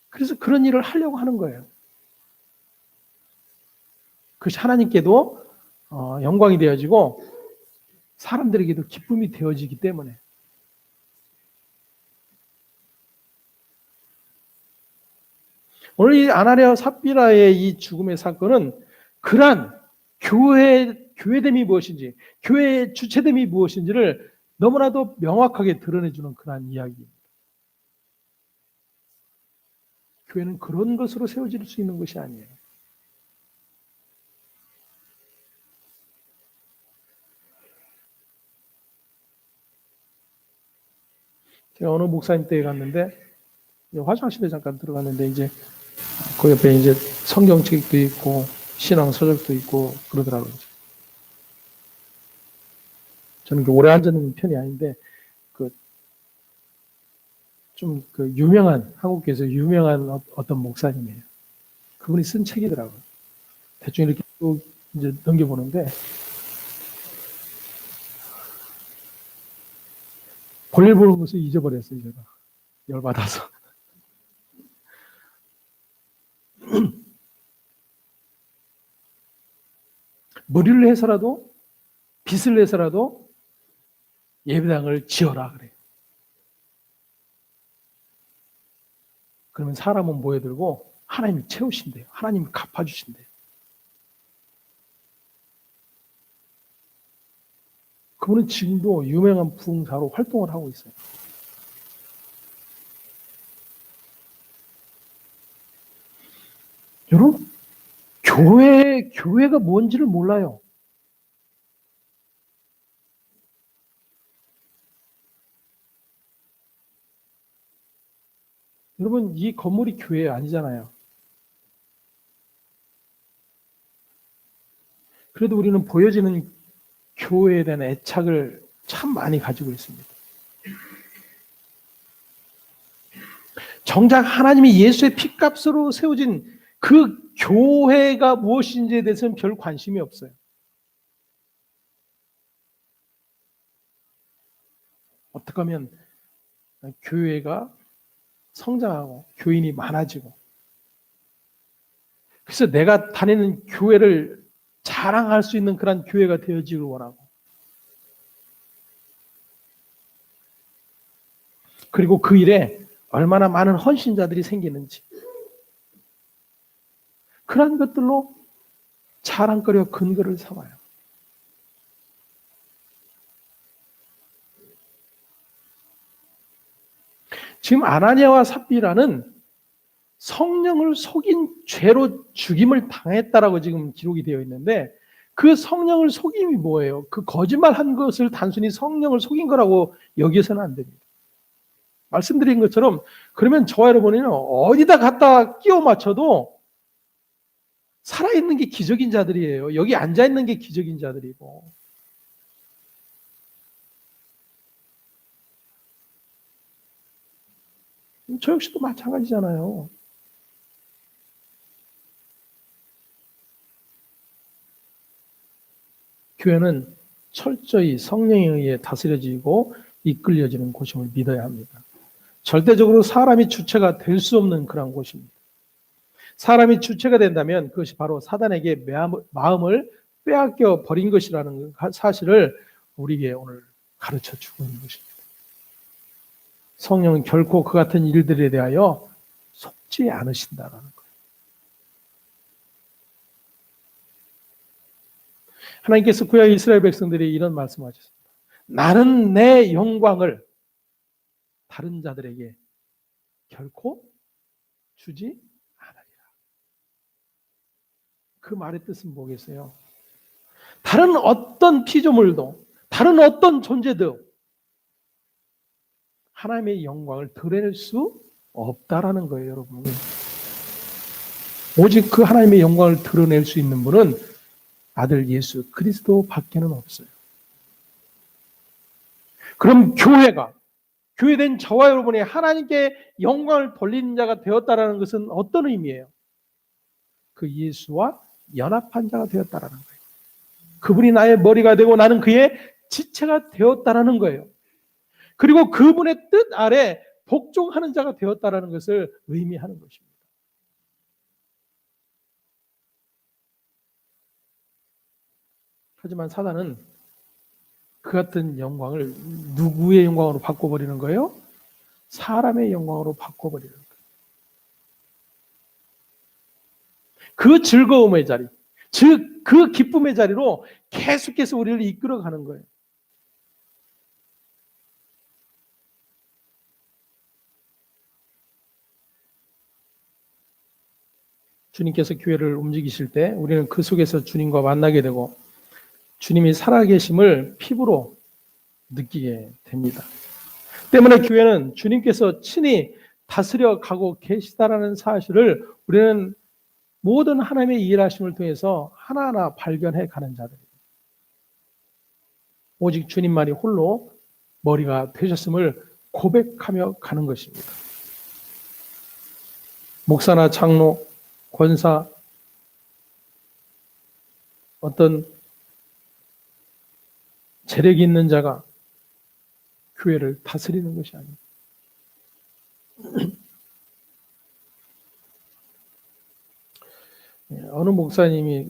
그래서 그런 일을 하려고 하는 거예요. 그것이 하나님께도 영광이 되어지고 사람들에게도 기쁨이 되어지기 때문에. 오늘 이 아나니아와 삽비라의 이 죽음의 사건은 그러한 교회됨이 무엇인지, 교회의 주체됨이 무엇인지를 너무나도 명확하게 드러내주는 그러한 이야기입니다. 교회는 그런 것으로 세워질 수 있는 것이 아니에요. 제가 어느 목사님 댁에 갔는데 화장실에 잠깐 들어갔는데 이제 그 옆에 이제 성경책도 있고 신앙 서적도 있고 그러더라고요. 저는 오래 앉아 있는 편이 아닌데 좀 유명한 한국에서 유명한 어떤 목사님이에요. 그분이 쓴 책이더라고요. 대충 이렇게 쭉 이제 넘겨보는데 볼일 보는 것을 잊어버렸어요. 제가 열받아서. 머리를 해서라도 빚을 내서라도 예배당을 지어라 그래요. 그러면 사람은 모여들고 하나님이 채우신대요. 하나님이 갚아주신대요. 그분은 지금도 유명한 부흥사로 활동을 하고 있어요. 여러분, 교회가 뭔지를 몰라요. 여러분, 이 건물이 교회 아니잖아요. 그래도 우리는 보여지는 교회에 대한 애착을 참 많이 가지고 있습니다. 정작 하나님이 예수의 피값으로 세워진 그 교회가 무엇인지에 대해서는 별 관심이 없어요. 어떻게 하면 교회가 성장하고 교인이 많아지고 그래서 내가 다니는 교회를 자랑할 수 있는 그런 교회가 되어지길 원하고 그리고 그 일에 얼마나 많은 헌신자들이 생기는지 그런 것들로 자랑거리와 근거를 삼아요. 지금 아나니아와 삽비라는 성령을 속인 죄로 죽임을 당했다라고 지금 기록이 되어 있는데 그 성령을 속임이 뭐예요? 그 거짓말한 것을 단순히 성령을 속인 거라고 여기서는 안 됩니다. 말씀드린 것처럼 그러면 저와 여러분은 어디다 갖다 끼워 맞춰도 살아있는 게 기적인 자들이에요. 여기 앉아있는 게 기적인 자들이고 저 역시도 마찬가지잖아요. 교회는 철저히 성령에 의해 다스려지고 이끌려지는 곳임을 믿어야 합니다. 절대적으로 사람이 주체가 될 수 없는 그런 곳입니다. 사람이 주체가 된다면 그것이 바로 사단에게 마음을 빼앗겨 버린 것이라는 사실을 우리에게 오늘 가르쳐 주고 있는 것입니다. 성령은 결코 그 같은 일들에 대하여 속지 않으신다는 거예요. 하나님께서 구약 이스라엘 백성들이 이런 말씀하셨습니다. 나는 내 영광을 다른 자들에게 결코 주지 않으리라. 그 말의 뜻은 뭐겠어요? 다른 어떤 피조물도 다른 어떤 존재도 하나님의 영광을 드러낼 수 없다라는 거예요, 여러분. 오직 그 하나님의 영광을 드러낼 수 있는 분은 아들 예수 그리스도밖에는 없어요. 그럼 교회된 저와 여러분이 하나님께 영광을 돌리는 자가 되었다라는 것은 어떤 의미예요? 그 예수와 연합한 자가 되었다라는 거예요. 그분이 나의 머리가 되고 나는 그의 지체가 되었다라는 거예요. 그리고 그분의 뜻 아래 복종하는 자가 되었다라는 것을 의미하는 것입니다. 하지만 사단은 그 같은 영광을 누구의 영광으로 바꿔버리는 거예요? 사람의 영광으로 바꿔버리는 거예요. 그 즐거움의 자리, 즉 그 기쁨의 자리로 계속해서 우리를 이끌어가는 거예요. 주님께서 교회를 움직이실 때 우리는 그 속에서 주님과 만나게 되고 주님이 살아계심을 피부로 느끼게 됩니다. 때문에 교회는 주님께서 친히 다스려 가고 계시다라는 사실을 우리는 모든 하나님의 일하심을 통해서 하나하나 발견해 가는 자들입니다. 오직 주님만이 홀로 머리가 되셨음을 고백하며 가는 것입니다. 목사나 장로, 권사, 어떤 재력이 있는 자가 교회를 다스리는 것이 아닙니다. 어느 목사님이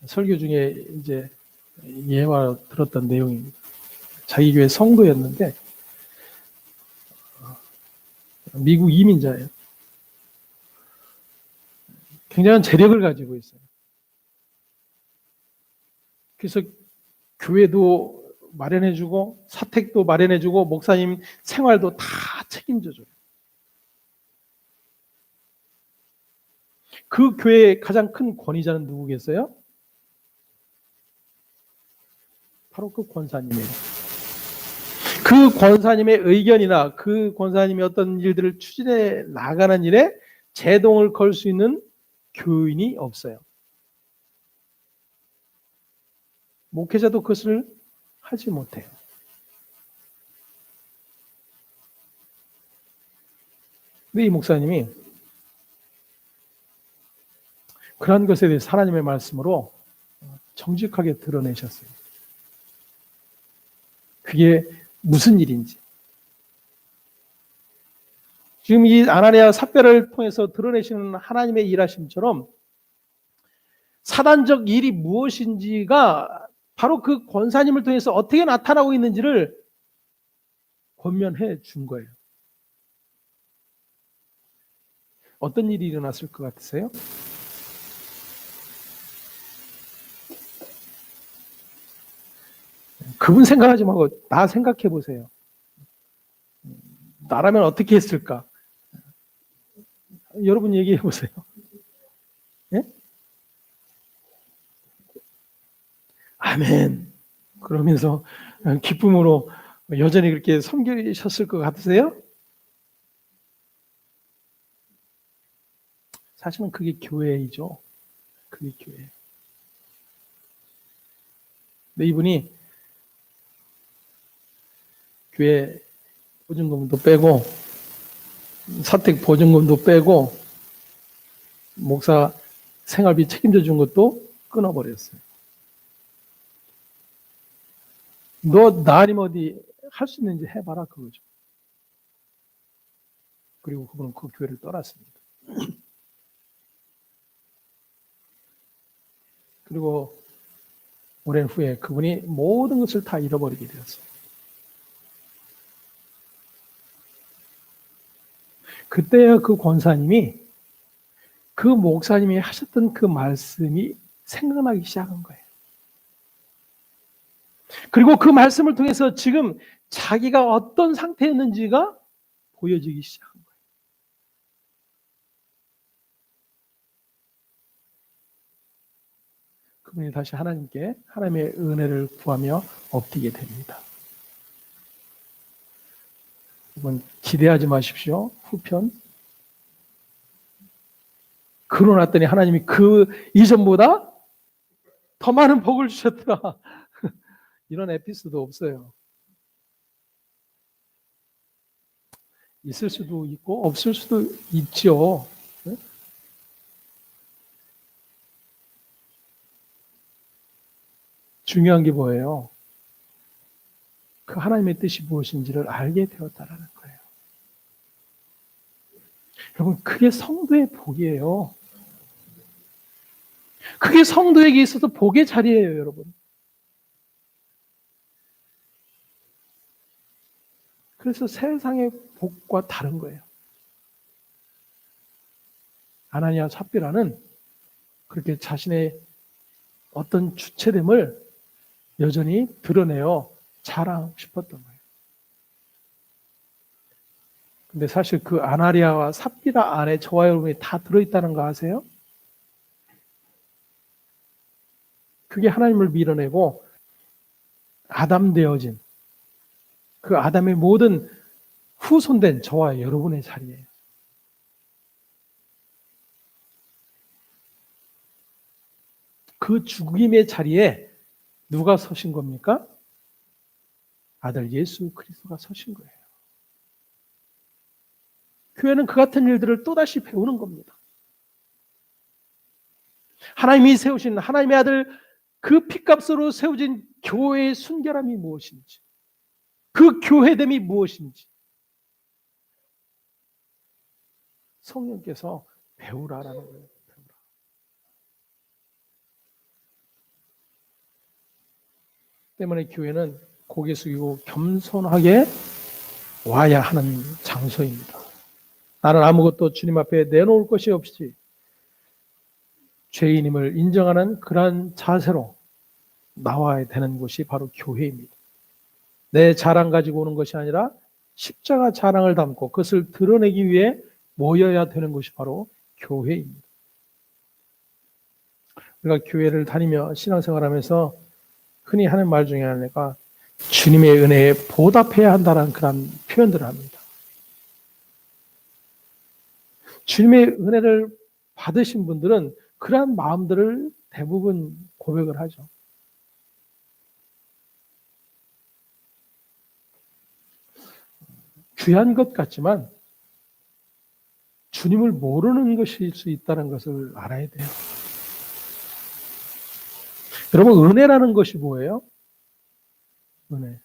설교 중에 이제 예화 들었던 내용입니다. 자기 교회 성도였는데 미국 이민자예요. 굉장한 재력을 가지고 있어요. 그래서 교회도 마련해주고 사택도 마련해주고 목사님 생활도 다 책임져줘요. 그 교회의 가장 큰 권위자는 누구겠어요? 바로 그 권사님이에요. 그 권사님의 의견이나 그 권사님이 어떤 일들을 추진해 나가는 일에 제동을 걸 수 있는 교인이 없어요. 목회자도 그것을 하지 못해요. 근데 이 목사님이 그런 것에 대해서 하나님의 말씀으로 정직하게 드러내셨어요. 그게 무슨 일인지. 지금 이 아나니아 삽배를 통해서 드러내시는 하나님의 일하심처럼 사단적 일이 무엇인지가 바로 그 권사님을 통해서 어떻게 나타나고 있는지를 권면해 준 거예요. 어떤 일이 일어났을 것 같으세요? 그분 생각하지 말고 나 생각해 보세요. 나라면 어떻게 했을까? 여러분 얘기해 보세요. 예? 아멘. 그러면서 기쁨으로 여전히 그렇게 섬기셨을 것 같으세요? 사실은 그게 교회이죠. 그게 교회. 근데 이분이 교회 보증금도 빼고 사택 보증금도 빼고 목사 생활비 책임져 준 것도 끊어버렸어요. 너 나 아니면 어디 할 수 있는지 해봐라 그거죠. 그리고 그분은 그 교회를 떠났습니다. 그리고 오랜 후에 그분이 모든 것을 다 잃어버리게 되었어요. 그때야 그 권사님이 그 목사님이 하셨던 그 말씀이 생각나기 시작한 거예요. 그리고 그 말씀을 통해서 지금 자기가 어떤 상태였는지가 보여지기 시작한 거예요. 그분이 다시 하나님께 하나님의 은혜를 구하며 엎드게 됩니다. 여러분 기대하지 마십시오. 후편. 그러났더니 하나님이 그 이전보다 더 많은 복을 주셨더라. 이런 에피소드 없어요. 있을 수도 있고 없을 수도 있죠. 네? 중요한 게 뭐예요? 그 하나님의 뜻이 무엇인지를 알게 되었다라는 거예요. 여러분, 그게 성도의 복이에요. 그게 성도에게 있어서 복의 자리예요, 여러분. 그래서 세상의 복과 다른 거예요. 아나니아 삽비라는 그렇게 자신의 어떤 주체됨을 여전히 드러내어 자랑하고 싶었던 거예요. 근데 사실 그 아나니아와 삽비라 안에 저와 여러분이 다 들어있다는 거 아세요? 그게 하나님을 밀어내고 아담 되어진 그 아담의 모든 후손된 저와 여러분의 자리예요. 그 죽임의 자리에 누가 서신 겁니까? 아들 예수 그리스도가 서신 거예요. 교회는 그 같은 일들을 또다시 배우는 겁니다. 하나님이 세우신 하나님의 아들 그 핏값으로 세워진 교회의 순결함이 무엇인지, 그 교회됨이 무엇인지 성령께서 배우라라는 거예요. 배우라. 때문에 교회는 고개 숙이고 겸손하게 와야 하는 장소입니다. 나는 아무것도 주님 앞에 내놓을 것이 없이 죄인임을 인정하는 그러한 자세로 나와야 되는 곳이 바로 교회입니다. 내 자랑 가지고 오는 것이 아니라 십자가 자랑을 담고 그것을 드러내기 위해 모여야 되는 것이 바로 교회입니다. 우리가 교회를 다니며 신앙생활하면서 흔히 하는 말 중에 하나가 주님의 은혜에 보답해야 한다는 그런 표현들을 합니다. 주님의 은혜를 받으신 분들은 그러한 마음들을 대부분 고백을 하죠. 귀한 것 같지만 주님을 모르는 것일 수 있다는 것을 알아야 돼요. 여러분, 은혜라는 것이 뭐예요? 은혜.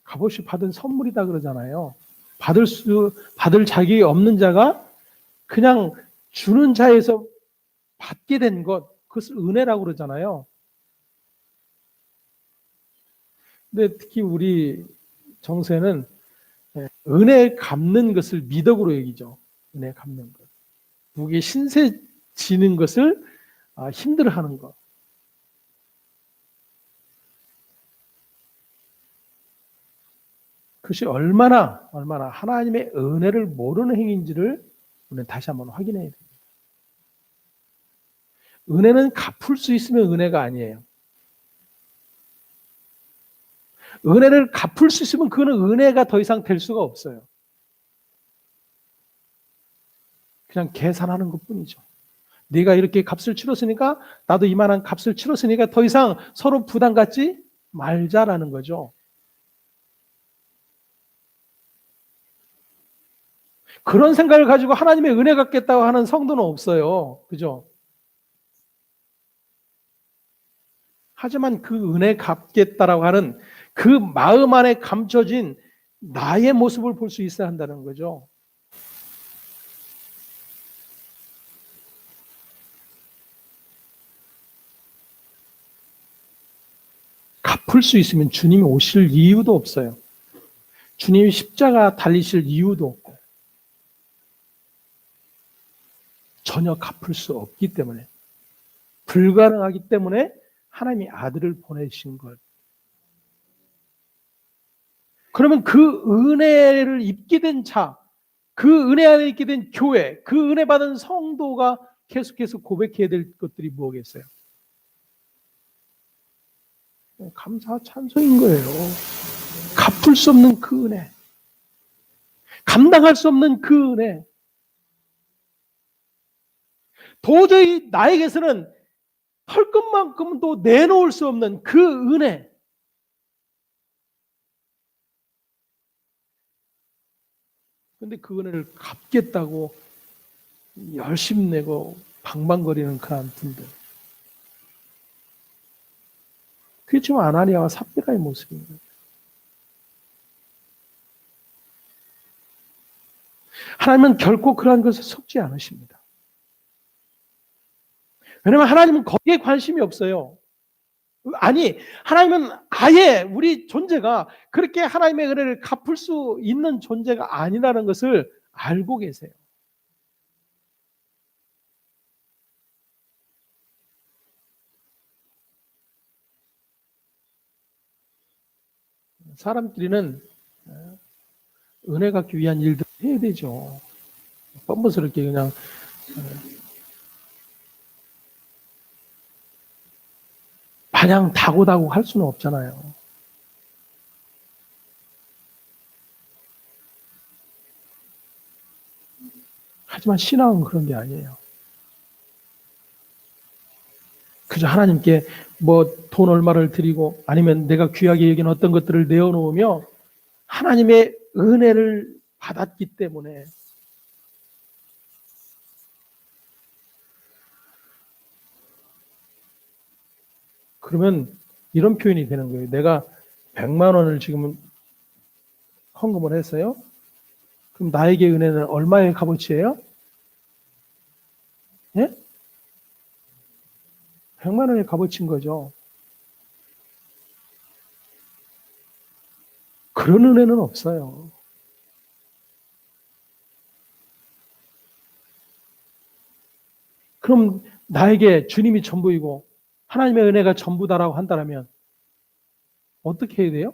값없이 받은 선물이다 그러잖아요. 받을 자격이 없는 자가 그냥 주는 자에서 받게 된 것, 그것을 은혜라고 그러잖아요. 근데 특히 우리 정세는 은혜 갚는 것을 미덕으로 여기죠. 은혜 갚는 것. 누구에게 신세 지는 것을 힘들어하는 것. 그것이 얼마나 하나님의 은혜를 모르는 행위인지를 우리는 다시 한번 확인해야 됩니다. 은혜는 갚을 수 있으면 은혜가 아니에요. 은혜를 갚을 수 있으면 그거는 은혜가 더 이상 될 수가 없어요. 그냥 계산하는 것뿐이죠. 네가 이렇게 값을 치렀으니까 나도 이만한 값을 치렀으니까 더 이상 서로 부담 갖지 말자라는 거죠. 그런 생각을 가지고 하나님의 은혜 갚겠다고 하는 성도는 없어요. 그죠? 하지만 그 은혜 갚겠다라고 하는 그 마음 안에 감춰진 나의 모습을 볼 수 있어야 한다는 거죠. 갚을 수 있으면 주님이 오실 이유도 없어요. 주님이 십자가 달리실 이유도 없고 전혀 갚을 수 없기 때문에 불가능하기 때문에 하나님이 아들을 보내신 것. 그러면 그 은혜를 입게 된 자, 그 은혜 안에 있게 된 교회, 그 은혜 받은 성도가 계속해서 고백해야 될 것들이 뭐겠어요? 감사 찬송인 거예요. 갚을 수 없는 그 은혜, 감당할 수 없는 그 은혜, 도저히 나에게서는 털 것만큼도 내놓을 수 없는 그 은혜. 그런데 그 은혜를 갚겠다고 열심 내고 방방거리는 그런 분들. 그게 지금 아나니아와 삽비라의 모습인 거예요. 하나님은 결코 그러한 것을 속지 않으십니다. 왜냐하면 하나님은 거기에 관심이 없어요. 아니, 하나님은 아예 우리 존재가 그렇게 하나님의 은혜를 갚을 수 있는 존재가 아니라는 것을 알고 계세요. 사람끼리는 은혜 갚기 위한 일들을 해야 되죠. 뻔뻔스럽게 그냥 마냥 다고다고 할 수는 없잖아요. 하지만 신앙은 그런 게 아니에요. 그저 하나님께 뭐 돈 얼마를 드리고 아니면 내가 귀하게 여긴 어떤 것들을 내어놓으며 하나님의 은혜를 받았기 때문에 그러면 이런 표현이 되는 거예요. 내가 100만 원을 지금 헌금을 했어요. 그럼 나에게 은혜는 얼마의 값어치예요? 예? 100만 원의 값어치인 거죠. 그런 은혜는 없어요. 그럼 나에게 주님이 전부이고 하나님의 은혜가 전부다라고 한다면 어떻게 해야 돼요?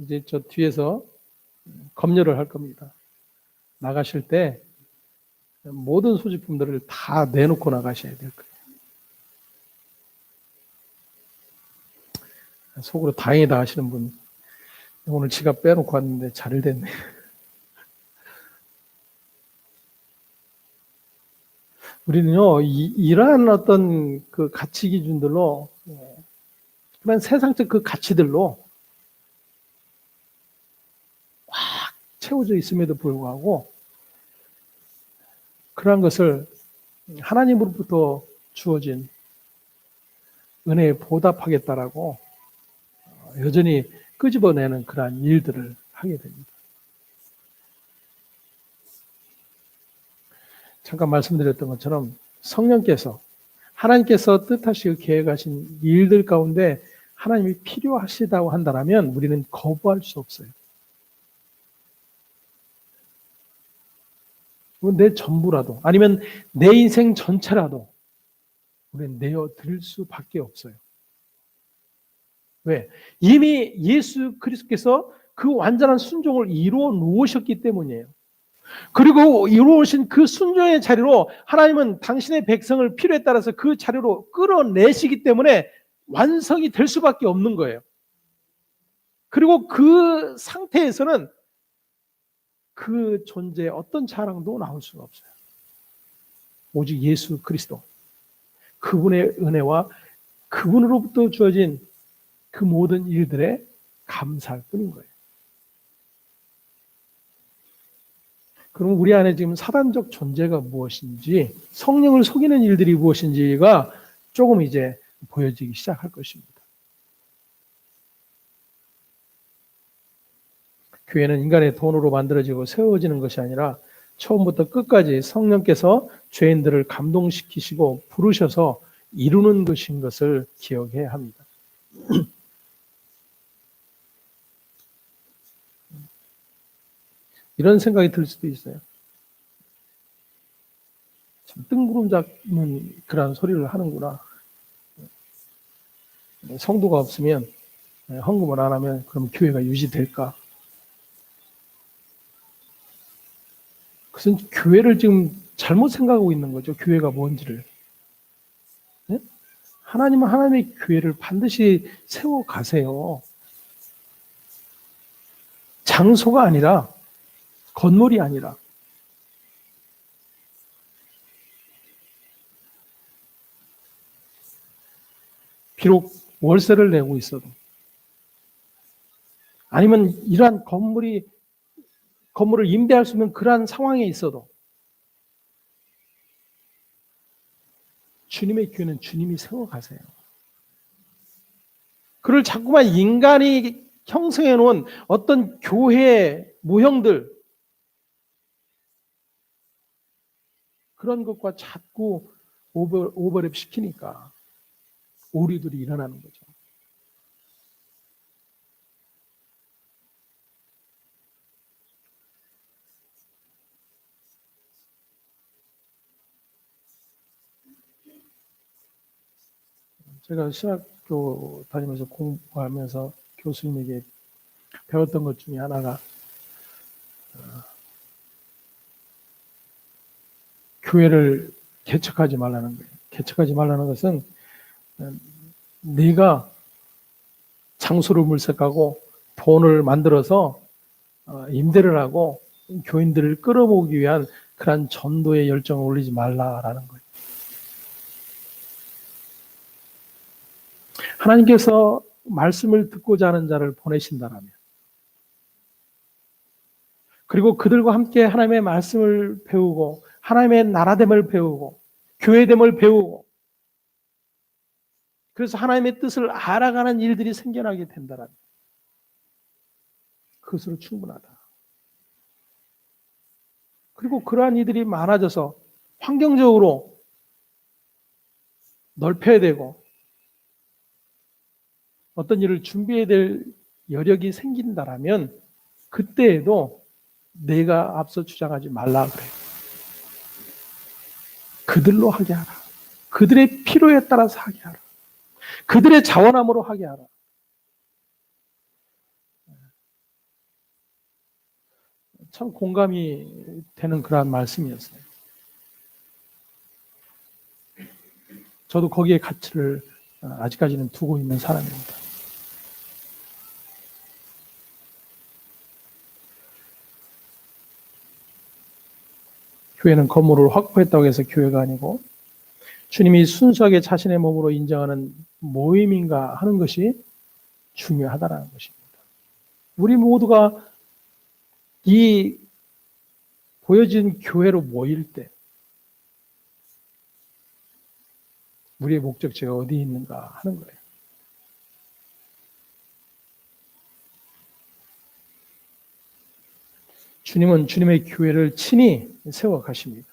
이제 저 뒤에서 검열을 할 겁니다. 나가실 때 모든 소지품들을 다 내놓고 나가셔야 될 거예요. 속으로 다행이다 하시는 분, 오늘 지갑 빼놓고 왔는데 잘 됐네. 우리는요, 이러한 어떤 그 가치 기준들로, 그런 세상적 그 가치들로 꽉 채워져 있음에도 불구하고, 그러한 것을 하나님으로부터 주어진 은혜에 보답하겠다라고 여전히 끄집어내는 그러한 일들을 하게 됩니다. 잠깐 말씀드렸던 것처럼 성령께서 하나님께서 뜻하시고 계획하신 일들 가운데 하나님이 필요하시다고 한다면 우리는 거부할 수 없어요. 내 전부라도 아니면 내 인생 전체라도 우리는 내어 드릴 수밖에 없어요. 왜? 이미 예수 그리스도께서 그 완전한 순종을 이루어 놓으셨기 때문이에요. 그리고 이루어오신 그 순종의 자리로 하나님은 당신의 백성을 필요에 따라서 그 자리로 끌어내시기 때문에 완성이 될 수밖에 없는 거예요. 그리고 그 상태에서는 그 존재의 어떤 자랑도 나올 수가 없어요. 오직 예수 그리스도, 그분의 은혜와 그분으로부터 주어진 그 모든 일들에 감사할 뿐인 거예요. 그럼 우리 안에 지금 사단적 존재가 무엇인지, 성령을 속이는 일들이 무엇인지가 조금 이제 보여지기 시작할 것입니다. 교회는 인간의 돈으로 만들어지고 세워지는 것이 아니라 처음부터 끝까지 성령께서 죄인들을 감동시키시고 부르셔서 이루는 것인 것을 기억해야 합니다. 이런 생각이 들 수도 있어요. 뜬구름 잡는 그런 소리를 하는구나. 성도가 없으면, 헌금을 안 하면 그럼 교회가 유지될까? 그것은 교회를 지금 잘못 생각하고 있는 거죠. 교회가 뭔지를. 네? 하나님은 하나님의 교회를 반드시 세워가세요. 장소가 아니라, 건물이 아니라. 비록 월세를 내고 있어도, 아니면 이러한 건물을 임대할 수 있는 그러한 상황에 있어도 주님의 교회는 주님이 세워가세요. 그를 자꾸만 인간이 형성해 놓은 어떤 교회의 모형들, 그런 것과 자꾸 오버랩 시키니까 오류들이 일어나는 거죠. 제가 신학교 다니면서 공부하면서 교수님에게 배웠던 것 중에 하나가 교회를 개척하지 말라는 거예요. 개척하지 말라는 것은 네가 장소를 물색하고 돈을 만들어서 임대를 하고 교인들을 끌어모으기 위한 그러한 전도의 열정을 올리지 말라라는 거예요. 하나님께서 말씀을 듣고자 하는 자를 보내신다라면, 그리고 그들과 함께 하나님의 말씀을 배우고 하나님의 나라됨을 배우고 교회됨을 배우고, 그래서 하나님의 뜻을 알아가는 일들이 생겨나게 된다라면 그것으로 충분하다. 그리고 그러한 이들이 많아져서 환경적으로 넓혀야 되고 어떤 일을 준비해야 될 여력이 생긴다라면 그때에도 내가 앞서 주장하지 말라 그래요. 그들로 하게 하라. 그들의 필요에 따라서 하게 하라. 그들의 자원함으로 하게 하라. 참 공감이 되는 그러한 말씀이었어요. 저도 거기에 가치를 아직까지는 두고 있는 사람입니다. 교회는 건물을 확보했다고 해서 교회가 아니고 주님이 순수하게 자신의 몸으로 인정하는 모임인가 하는 것이 중요하다는 것입니다. 우리 모두가 이 보여진 교회로 모일 때 우리의 목적지가 어디 있는가 하는 거예요. 주님은 주님의 교회를 친히 세워 가십니다.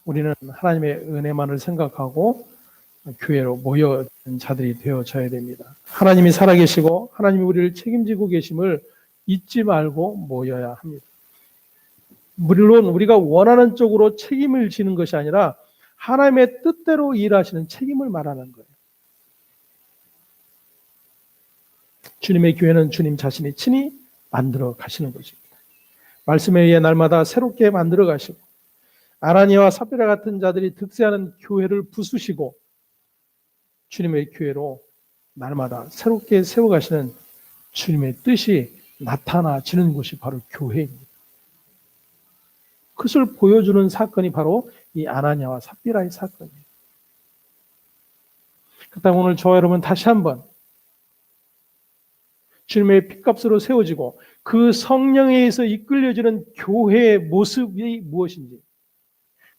우리는 하나님의 은혜만을 생각하고 교회로 모여 자들이 되어져야 됩니다. 하나님이 살아계시고 하나님이 우리를 책임지고 계심을 잊지 말고 모여야 합니다. 물론 우리가 원하는 쪽으로 책임을 지는 것이 아니라 하나님의 뜻대로 일하시는 책임을 말하는 거예요. 주님의 교회는 주님 자신이 친히 만들어 가시는 것입니다. 말씀에 의해 날마다 새롭게 만들어 가시고 아나니아와 삽비라 같은 자들이 득세하는 교회를 부수시고 주님의 교회로 날마다 새롭게 세워가시는 주님의 뜻이 나타나지는 곳이 바로 교회입니다. 그것을 보여주는 사건이 바로 이 아나니아와 삽비라의 사건이에요. 그렇다면 오늘 저와 여러분 다시 한번 주님의 핏값으로 세워지고 그 성령에 의해서 이끌려지는 교회의 모습이 무엇인지,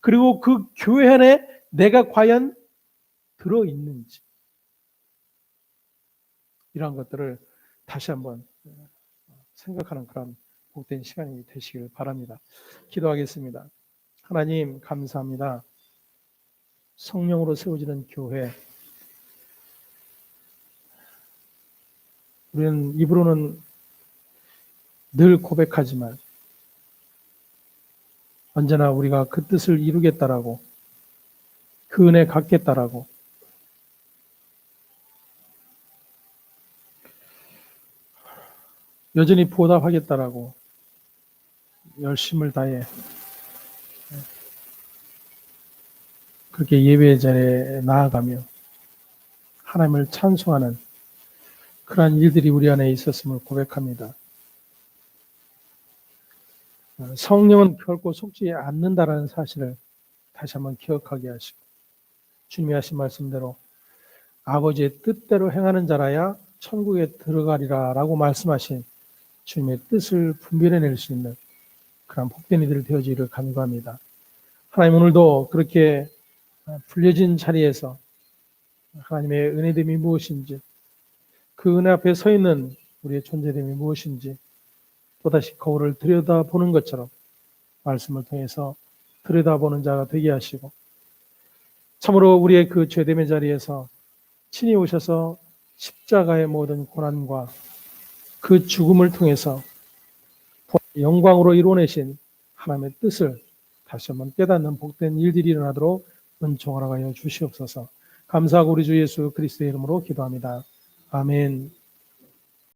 그리고 그 교회 안에 내가 과연 들어있는지, 이러한 것들을 다시 한번 생각하는 그런 복된 시간이 되시길 바랍니다. 기도하겠습니다. 하나님 감사합니다. 성령으로 세워지는 교회, 우리는 입으로는 늘 고백하지만 언제나 우리가 그 뜻을 이루겠다라고, 그 은혜 갖겠다라고 여전히 보답하겠다라고 열심을 다해 그렇게 예배의 자리에 나아가며 하나님을 찬송하는 그러한 일들이 우리 안에 있었음을 고백합니다. 성령은 결코 속지 않는다라는 사실을 다시 한번 기억하게 하시고, 주님이 하신 말씀대로 아버지의 뜻대로 행하는 자라야 천국에 들어가리라 라고 말씀하신 주님의 뜻을 분별해낼 수 있는 그런 복된 이들 되어지기를 간구합니다. 하나님 오늘도 그렇게 불려진 자리에서 하나님의 은혜됨이 무엇인지, 그 은혜 앞에 서 있는 우리의 존재됨이 무엇인지 또다시 거울을 들여다보는 것처럼 말씀을 통해서 들여다보는 자가 되게 하시고, 참으로 우리의 그 죄됨의 자리에서 친히 오셔서 십자가의 모든 고난과 그 죽음을 통해서 영광으로 이루어내신 하나님의 뜻을 다시 한번 깨닫는 복된 일들이 일어나도록 은총을 하여 주시옵소서. 감사하고 우리 주 예수 그리스도의 이름으로 기도합니다. 아멘.